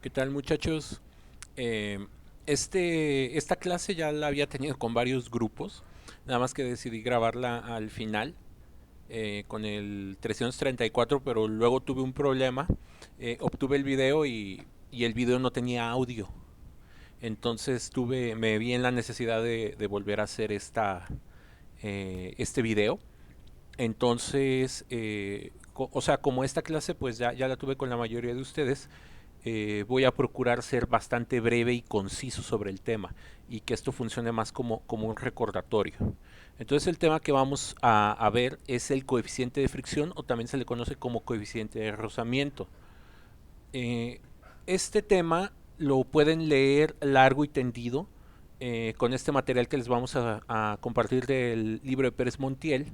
¿Qué tal, muchachos? Eh, esta clase ya la había tenido con varios grupos, nada más que decidí grabarla al final con el 334, pero luego tuve un problema. Obtuve el video y el video no tenía audio. Entonces me vi en la necesidad de volver a hacer este video. Entonces, o sea, como esta clase pues ya la tuve con la mayoría de ustedes, voy a procurar ser bastante breve y conciso sobre el tema y que esto funcione más como un recordatorio. Entonces el tema que vamos a ver es el coeficiente de fricción, o también se le conoce como coeficiente de rozamiento. Eh, este tema lo pueden leer largo y tendido con este material que les vamos a compartir del libro de Pérez Montiel,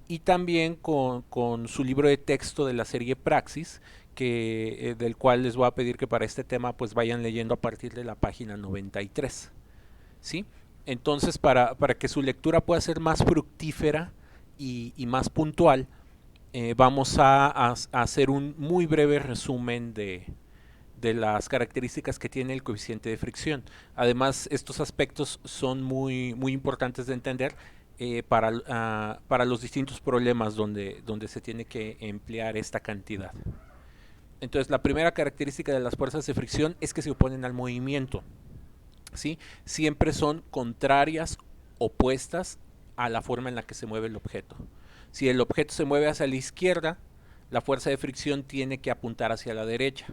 y también con su libro de texto de la serie Praxis, del cual les voy a pedir que para este tema pues vayan leyendo a partir de la página 93. ¿Sí? Entonces, para que su lectura pueda ser más fructífera y más puntual, vamos a hacer un muy breve resumen de las características que tiene el coeficiente de fricción. Además, estos aspectos son muy importantes de entender para los distintos problemas donde se tiene que emplear esta cantidad. Entonces, la primera característica de las fuerzas de fricción es que se oponen al movimiento. ¿Sí? Siempre son contrarias, opuestas a la forma en la que se mueve el objeto. Si el objeto se mueve hacia la izquierda, la fuerza de fricción tiene que apuntar hacia la derecha.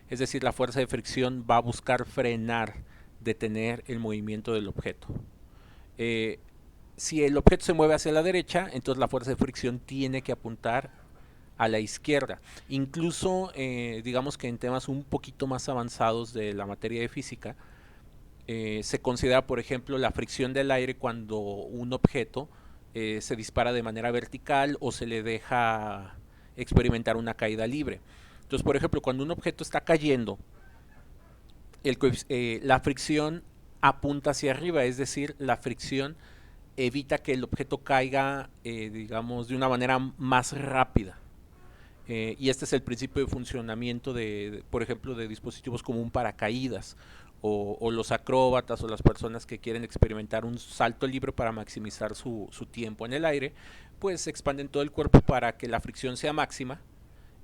Es decir, la fuerza de fricción va a buscar frenar, detener el movimiento del objeto. Eh, si el objeto se mueve hacia la derecha, entonces la fuerza de fricción tiene que apuntar a la izquierda. Incluso, digamos que en temas un poquito más avanzados de la materia de física, se considera, por ejemplo, la fricción del aire cuando un objeto se dispara de manera vertical o se le deja experimentar una caída libre. Entonces, por ejemplo, cuando un objeto está cayendo, la fricción apunta hacia arriba, es decir, la fricción evita que el objeto caiga, digamos, de una manera más rápida. Y este es el principio de funcionamiento por ejemplo, de dispositivos como un paracaídas o los acróbatas o las personas que quieren experimentar un salto libre para maximizar su tiempo en el aire, pues expanden todo el cuerpo para que la fricción sea máxima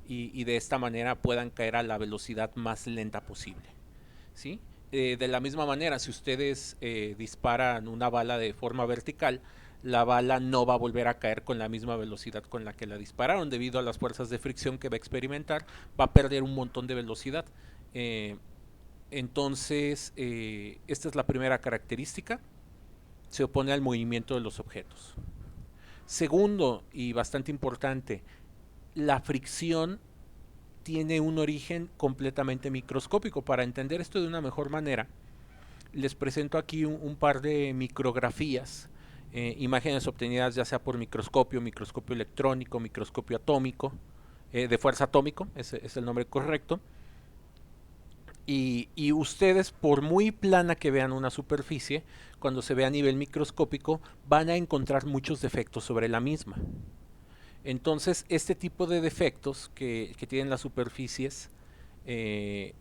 y de esta manera puedan caer a la velocidad más lenta posible. ¿Sí? De la misma manera, si ustedes disparan una bala de forma vertical, la bala no va a volver a caer con la misma velocidad con la que la dispararon, debido a las fuerzas de fricción que va a experimentar, va a perder un montón de velocidad. Eh, entonces, esta es la primera característica, se opone al movimiento de los objetos. Segundo, y bastante importante, la fricción tiene un origen completamente microscópico. Para entender esto de una mejor manera, les presento aquí un par de micrografías, imágenes obtenidas ya sea por microscopio, microscopio electrónico, microscopio atómico, de fuerza atómico, ese es el nombre correcto. Y ustedes, por muy plana que vean una superficie, cuando se ve a nivel microscópico, van a encontrar muchos defectos sobre la misma. Entonces, este tipo de defectos que tienen las superficies eh,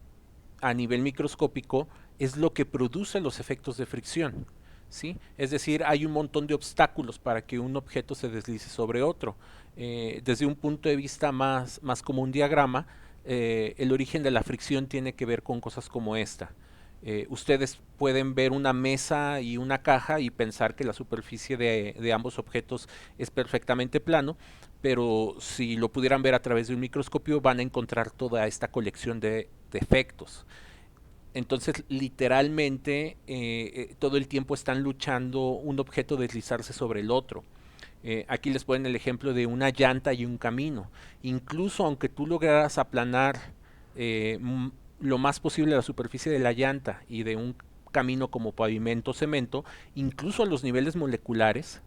a nivel microscópico es lo que produce los efectos de fricción. ¿Sí? Es decir, hay un montón de obstáculos para que un objeto se deslice sobre otro. Desde un punto de vista más como un diagrama, el origen de la fricción tiene que ver con cosas como esta. Ustedes pueden ver una mesa y una caja y pensar que la superficie de ambos objetos es perfectamente plano, pero si lo pudieran ver a través de un microscopio van a encontrar toda esta colección de defectos. Entonces, literalmente, todo el tiempo están luchando un objeto deslizarse sobre el otro. Aquí les ponen el ejemplo de una llanta y un camino. Incluso aunque tú lograras aplanar eh, lo más posible la superficie de la llanta y de un camino como pavimento o cemento, incluso a los niveles moleculares,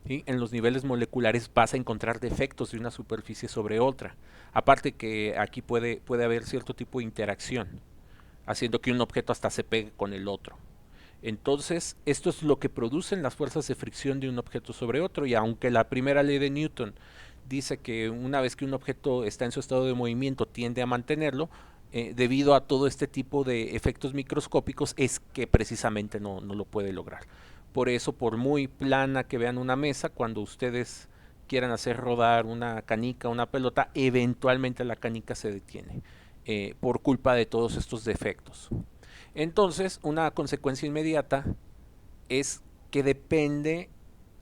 ¿sí? En los niveles moleculares vas a encontrar defectos de una superficie sobre otra. Aparte que aquí puede haber cierto tipo de interacción, haciendo que un objeto hasta se pegue con el otro. Entonces, esto es lo que producen las fuerzas de fricción de un objeto sobre otro, y aunque la primera ley de Newton dice que una vez que un objeto está en su estado de movimiento tiende a mantenerlo, debido a todo este tipo de efectos microscópicos, es que precisamente no lo puede lograr. Por eso, por muy plana que vean una mesa, cuando ustedes quieran hacer rodar una canica, una pelota, eventualmente la canica se detiene por culpa de todos estos defectos. Entonces, una consecuencia inmediata es que depende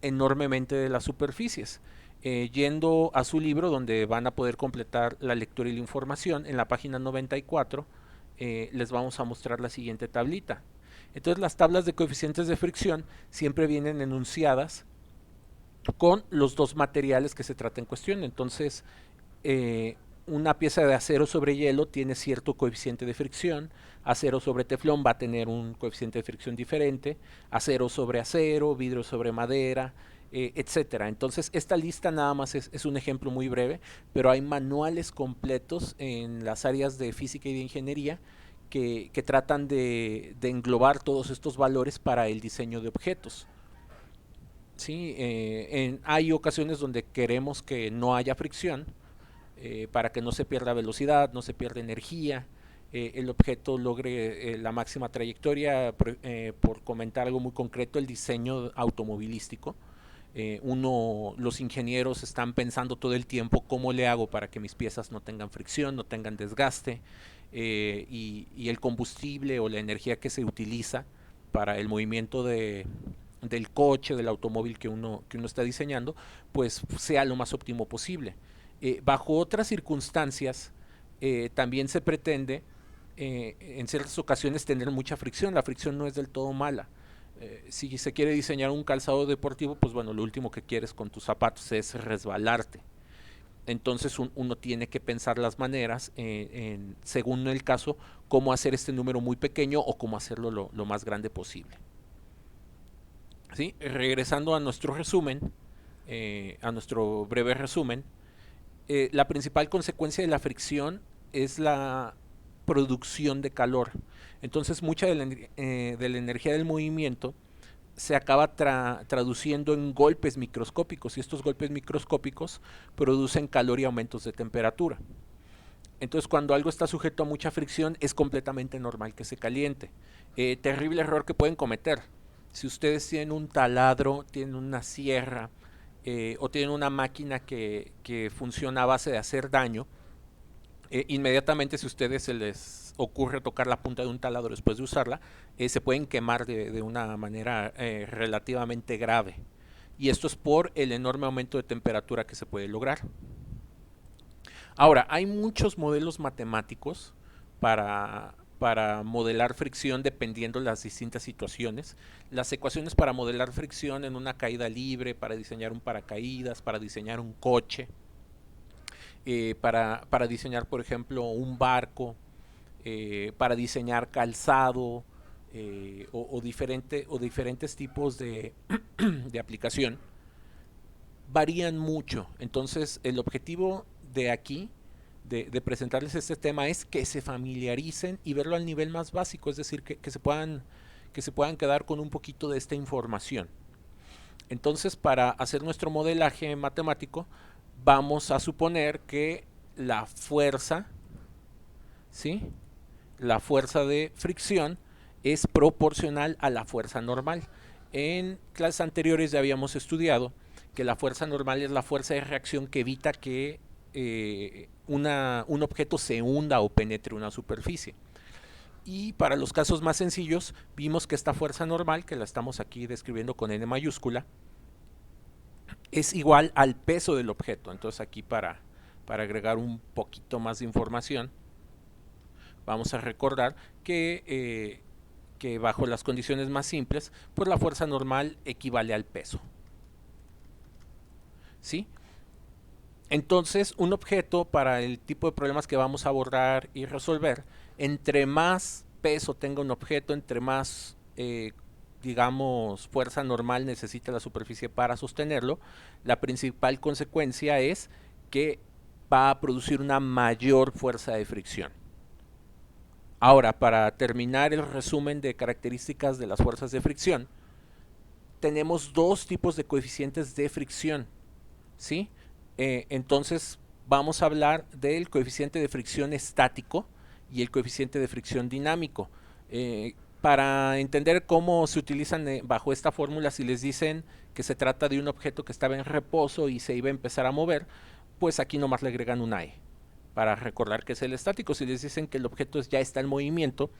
enormemente de las superficies. Yendo a su libro, donde van a poder completar la lectura y la información, en la página 94 les vamos a mostrar la siguiente tablita. Entonces, las tablas de coeficientes de fricción siempre vienen enunciadas con los dos materiales que se trata en cuestión. Entonces, una pieza de acero sobre hielo tiene cierto coeficiente de fricción, acero sobre teflón va a tener un coeficiente de fricción diferente, acero sobre acero, vidrio sobre madera, etcétera. Entonces, esta lista nada más es un ejemplo muy breve, pero hay manuales completos en las áreas de física y de ingeniería que tratan de englobar todos estos valores para el diseño de objetos. Sí, hay ocasiones donde queremos que no haya fricción para que no se pierda velocidad, no se pierda energía, el objeto logre la máxima trayectoria. Por comentar algo muy concreto, el diseño automovilístico. Los ingenieros están pensando todo el tiempo cómo le hago para que mis piezas no tengan fricción, no tengan desgaste, y el combustible o la energía que se utiliza para el movimiento del coche, del automóvil que uno está diseñando, pues sea lo más óptimo posible. Bajo otras circunstancias, también se pretende en ciertas ocasiones tener mucha fricción. La fricción no es del todo mala. Si se quiere diseñar un calzado deportivo, pues bueno, lo último que quieres con tus zapatos es resbalarte. Entonces uno tiene que pensar las maneras, según el caso, cómo hacer este número muy pequeño o cómo hacerlo lo más grande posible. ¿Sí? Regresando a nuestro resumen, a nuestro breve resumen, la principal consecuencia de la fricción es la producción de calor. Entonces, mucha de la energía del movimiento se acaba traduciendo en golpes microscópicos, y estos golpes microscópicos producen calor y aumentos de temperatura. Entonces, cuando algo está sujeto a mucha fricción, es completamente normal que se caliente. Terrible error que pueden cometer. Si ustedes tienen un taladro, tienen una sierra, o tienen una máquina que funciona a base de hacer daño, inmediatamente, si a ustedes se les ocurre tocar la punta de un taladro después de usarla, se pueden quemar de una manera relativamente grave. Y esto es por el enorme aumento de temperatura que se puede lograr. Ahora, hay muchos modelos matemáticos para modelar fricción dependiendo de las distintas situaciones. Las ecuaciones para modelar fricción en una caída libre, para diseñar un paracaídas, para diseñar un coche, para diseñar, por ejemplo, un barco, para diseñar calzado, o diferentes tipos de aplicación, varían mucho. Entonces, el objetivo de aquí, de presentarles este tema, es que se familiaricen y verlo al nivel más básico, es decir, que se puedan quedar con un poquito de esta información. Entonces, para hacer nuestro modelaje matemático, vamos a suponer que la fuerza, ¿sí? La fuerza de fricción es proporcional a la fuerza normal. En clases anteriores ya habíamos estudiado que la fuerza normal es la fuerza de reacción que evita que un objeto se hunda o penetre una superficie. Y para los casos más sencillos, vimos que esta fuerza normal, que la estamos aquí describiendo con N mayúscula, es igual al peso del objeto. Entonces, aquí para agregar un poquito más de información, vamos a recordar que bajo las condiciones más simples, pues la fuerza normal equivale al peso. ¿Sí? Entonces, un objeto, para el tipo de problemas que vamos a abordar y resolver, entre más peso tenga un objeto, entre más, digamos, fuerza normal necesita la superficie para sostenerlo, la principal consecuencia es que va a producir una mayor fuerza de fricción. Ahora, para terminar el resumen de características de las fuerzas de fricción, tenemos dos tipos de coeficientes de fricción, ¿sí? Entonces, vamos a hablar del coeficiente de fricción estático y el coeficiente de fricción dinámico. Para entender cómo se utilizan bajo esta fórmula, si les dicen que se trata de un objeto que estaba en reposo y se iba a empezar a mover, pues aquí nomás le agregan una E para recordar que es el estático. Si les dicen que el objeto ya está en movimiento,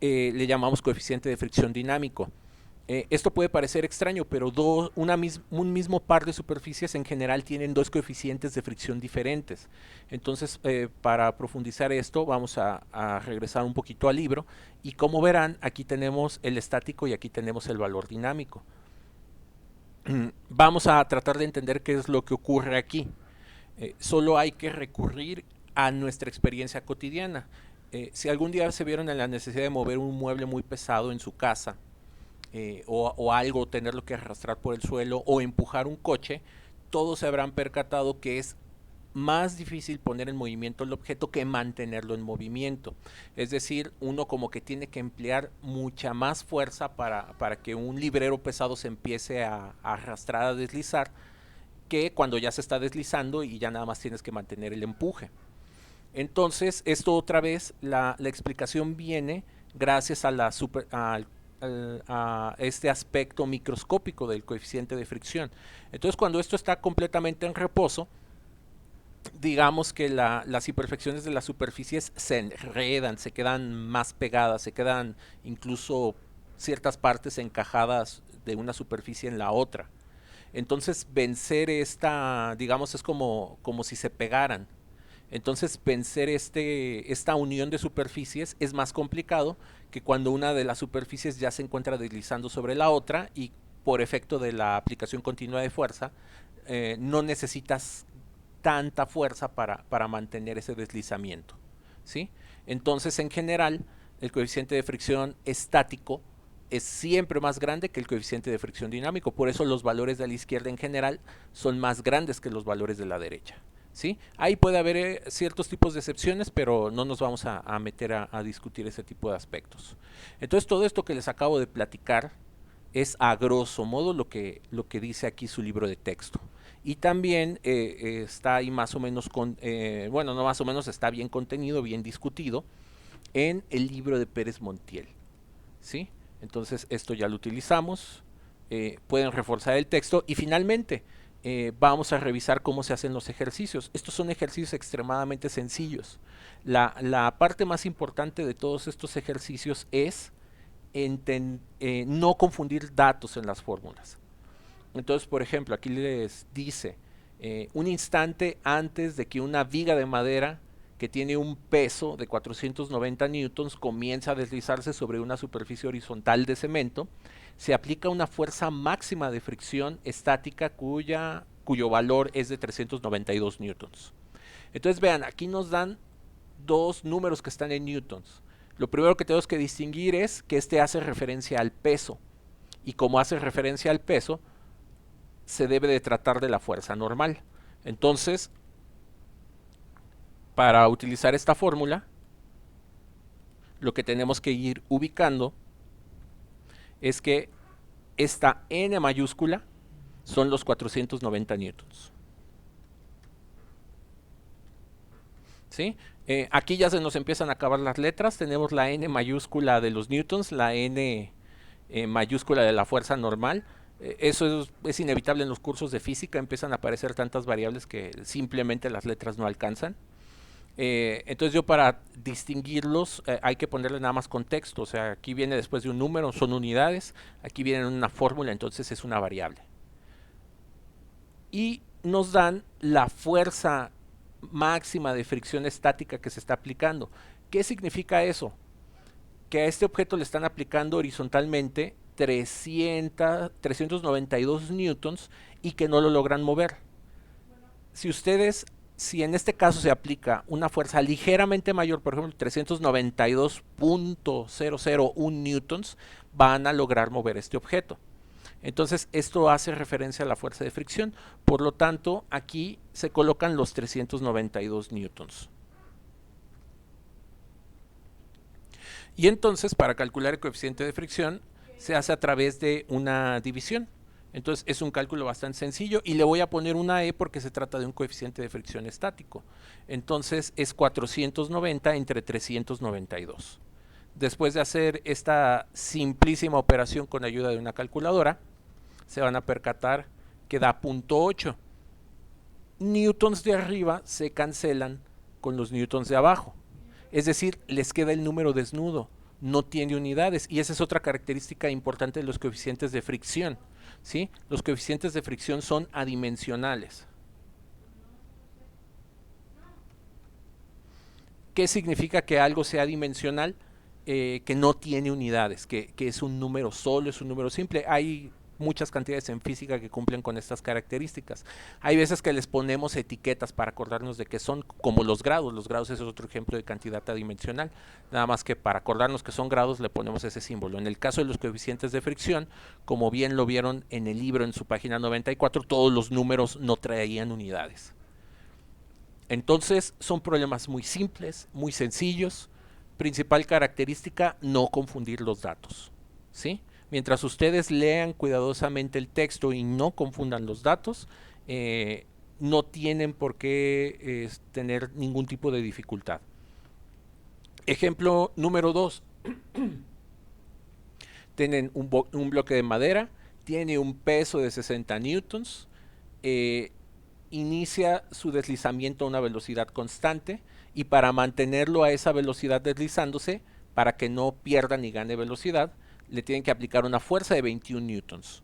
le llamamos coeficiente de fricción dinámico. Esto puede parecer extraño, pero un mismo par de superficies en general tienen dos coeficientes de fricción diferentes. Entonces, para profundizar esto, vamos a regresar un poquito al libro y como verán, aquí tenemos el estático y aquí tenemos el valor dinámico. Vamos a tratar de entender qué es lo que ocurre aquí. Solo hay que recurrir a nuestra experiencia cotidiana. Si algún día se vieron en la necesidad de mover un mueble muy pesado en su casa, o algo, tenerlo que arrastrar por el suelo o empujar un coche, todos se habrán percatado que es más difícil poner en movimiento el objeto que mantenerlo en movimiento. Es decir, uno como que tiene que emplear mucha más fuerza para que un librero pesado se empiece a arrastrar, a deslizar, que cuando ya se está deslizando y ya nada más tienes que mantener el empuje. Entonces, esto otra vez, la explicación viene gracias a a este aspecto microscópico del coeficiente de fricción. Entonces, cuando esto está completamente en reposo, digamos que las imperfecciones de las superficies se enredan, se quedan más pegadas, se quedan incluso ciertas partes encajadas de una superficie en la otra. Entonces, vencer esta, digamos, es como si se pegaran. Entonces, vencer esta unión de superficies es más complicado que cuando una de las superficies ya se encuentra deslizando sobre la otra y por efecto de la aplicación continua de fuerza, no necesitas tanta fuerza para mantener ese deslizamiento, ¿sí? Entonces, en general, el coeficiente de fricción estático es siempre más grande que el coeficiente de fricción dinámico. Por eso los valores de la izquierda en general son más grandes que los valores de la derecha. ¿Sí? Ahí puede haber ciertos tipos de excepciones, pero no nos vamos a meter a discutir ese tipo de aspectos. Entonces, todo esto que les acabo de platicar es a grosso modo lo que dice aquí su libro de texto. Y también está ahí más o menos, bueno, no más o menos, está bien contenido, bien discutido en el libro de Pérez Montiel. ¿Sí? Entonces, esto ya lo utilizamos. Pueden reforzar el texto y finalmente vamos a revisar cómo se hacen los ejercicios. Estos son ejercicios extremadamente sencillos. La parte más importante de todos estos ejercicios es no confundir datos en las fórmulas. Entonces, por ejemplo, aquí les dice un instante antes de que una viga de madera que tiene un peso de 490 newtons comienza a deslizarse sobre una superficie horizontal de cemento, se aplica una fuerza máxima de fricción estática cuyo valor es de 392 newtons. Entonces vean, aquí nos dan dos números que están en newtons. Lo primero que tenemos que distinguir es que este hace referencia al peso. Y como hace referencia al peso, se debe de tratar de la fuerza normal. Entonces, para utilizar esta fórmula, lo que tenemos que ir ubicando es que esta N mayúscula son los 490 newtons. ¿Sí? Aquí ya se nos empiezan a acabar las letras. Tenemos la N mayúscula de los newtons, la N mayúscula de la fuerza normal. Eso es inevitable en los cursos de física. Empiezan a aparecer tantas variables que simplemente las letras no alcanzan. Entonces yo para distinguirlos hay que ponerle nada más contexto. O sea, aquí viene después de un número, son unidades. Aquí viene una fórmula, entonces es una variable. Y nos dan la fuerza máxima de fricción estática que se está aplicando. ¿Qué significa eso? Que a este objeto le están aplicando horizontalmente 392 newtons y que no lo logran mover. Si en este caso se aplica una fuerza ligeramente mayor, por ejemplo 392.001 newtons, van a lograr mover este objeto. Entonces esto hace referencia a la fuerza de fricción, por lo tanto aquí se colocan los 392 newtons. Y entonces para calcular el coeficiente de fricción se hace a través de una división. Entonces es un cálculo bastante sencillo y le voy a poner una E porque se trata de un coeficiente de fricción estático. Entonces es 490 entre 392. Después de hacer esta simplísima operación con ayuda de una calculadora, se van a percatar que da 0.8. Newtons de arriba se cancelan con los newtons de abajo. Es decir, les queda el número desnudo, no tiene unidades. Y esa es otra característica importante de los coeficientes de fricción, ¿sí? Los coeficientes de fricción son adimensionales. ¿Qué significa que algo sea dimensional? Que no tiene unidades, que es un número solo, es un número simple. Hay muchas cantidades en física que cumplen con estas características. Hay veces que les ponemos etiquetas para acordarnos de que son, como los grados. Los grados es otro ejemplo de cantidad adimensional. Nada más que para acordarnos que son grados le ponemos ese símbolo. En el caso de los coeficientes de fricción, como bien lo vieron en el libro en su página 94, todos los números no traían unidades. Entonces son problemas muy simples, muy sencillos. Principal característica, no confundir los datos, ¿sí? Mientras ustedes lean cuidadosamente el texto y no confundan los datos, no tienen por qué tener ningún tipo de dificultad. Ejemplo número 2. Tienen un bloque de madera, tiene un peso de 60 newtons, inicia su deslizamiento a una velocidad constante y para mantenerlo a esa velocidad deslizándose, para que no pierda ni gane velocidad, le tienen que aplicar una fuerza de 21 newtons.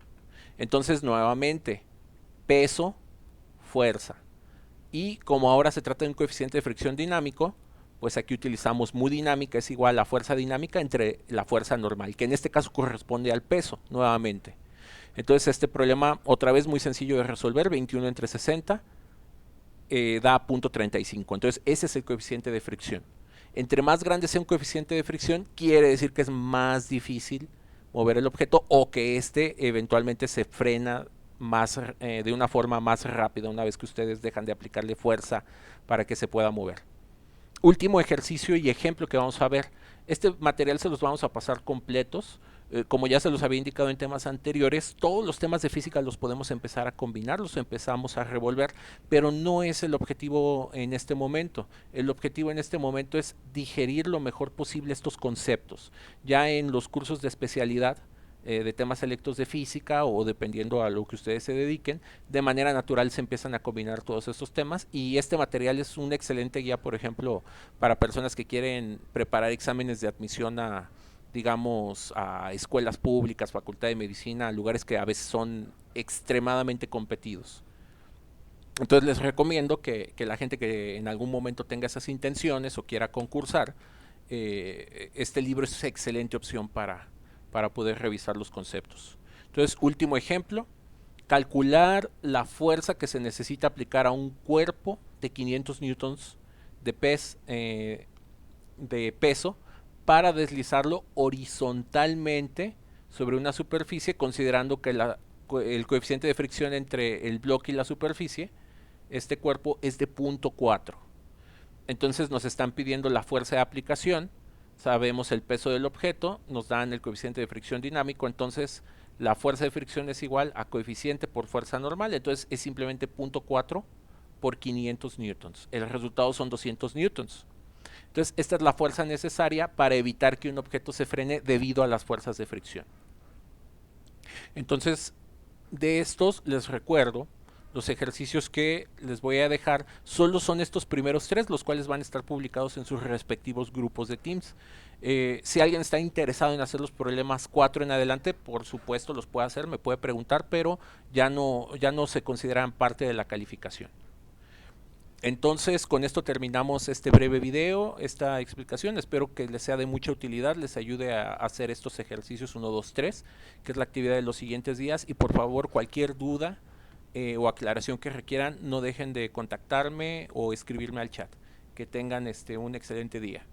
Entonces, nuevamente, peso, fuerza. Y como ahora se trata de un coeficiente de fricción dinámico, pues aquí utilizamos mu dinámica es igual a fuerza dinámica entre la fuerza normal, que en este caso corresponde al peso, nuevamente. Entonces este problema, otra vez muy sencillo de resolver, 21 entre 60, da 0.35. Entonces ese es el coeficiente de fricción. Entre más grande sea un coeficiente de fricción, quiere decir que es más difícil mover el objeto o que este eventualmente se frena más, de una forma más rápida una vez que ustedes dejan de aplicarle fuerza para que se pueda mover. Último ejercicio y ejemplo que vamos a ver. Este material se los vamos a pasar completos. Como ya se los había indicado en temas anteriores, todos los temas de física los podemos empezar a combinar, los empezamos a revolver, pero no es el objetivo en este momento. El objetivo en este momento es digerir lo mejor posible estos conceptos. Ya en los cursos de especialidad de temas selectos de física o dependiendo a lo que ustedes se dediquen, de manera natural se empiezan a combinar todos estos temas y este material es una excelente guía, por ejemplo, para personas que quieren preparar exámenes de admisión a, digamos, a escuelas públicas, facultad de medicina, lugares que a veces son extremadamente competidos. Entonces les recomiendo que la gente que en algún momento tenga esas intenciones o quiera concursar, este libro es excelente opción para poder revisar los conceptos. Entonces, último ejemplo, calcular la fuerza que se necesita aplicar a un cuerpo de 500 newtons de peso para deslizarlo horizontalmente sobre una superficie, considerando que el coeficiente de fricción entre el bloque y la superficie, este cuerpo es de 0.4. Entonces nos están pidiendo la fuerza de aplicación, sabemos el peso del objeto, nos dan el coeficiente de fricción dinámico, entonces la fuerza de fricción es igual a coeficiente por fuerza normal, entonces es simplemente 0.4 por 500 newtons. El resultado son 200 newtons. Entonces esta es la fuerza necesaria para evitar que un objeto se frene debido a las fuerzas de fricción. Entonces, de estos les recuerdo, los ejercicios que les voy a dejar solo son estos primeros 3, los cuales van a estar publicados en sus respectivos grupos de Teams. Si alguien está interesado en hacer los problemas 4 en adelante, por supuesto los puede hacer, me puede preguntar, pero ya no se consideran parte de la calificación. Entonces con esto terminamos este breve video, esta explicación. Espero que les sea de mucha utilidad, les ayude a hacer estos ejercicios 1, 2, 3, que es la actividad de los siguientes días. Y por favor, cualquier duda o aclaración que requieran, no dejen de contactarme o escribirme al chat. Que tengan un excelente día.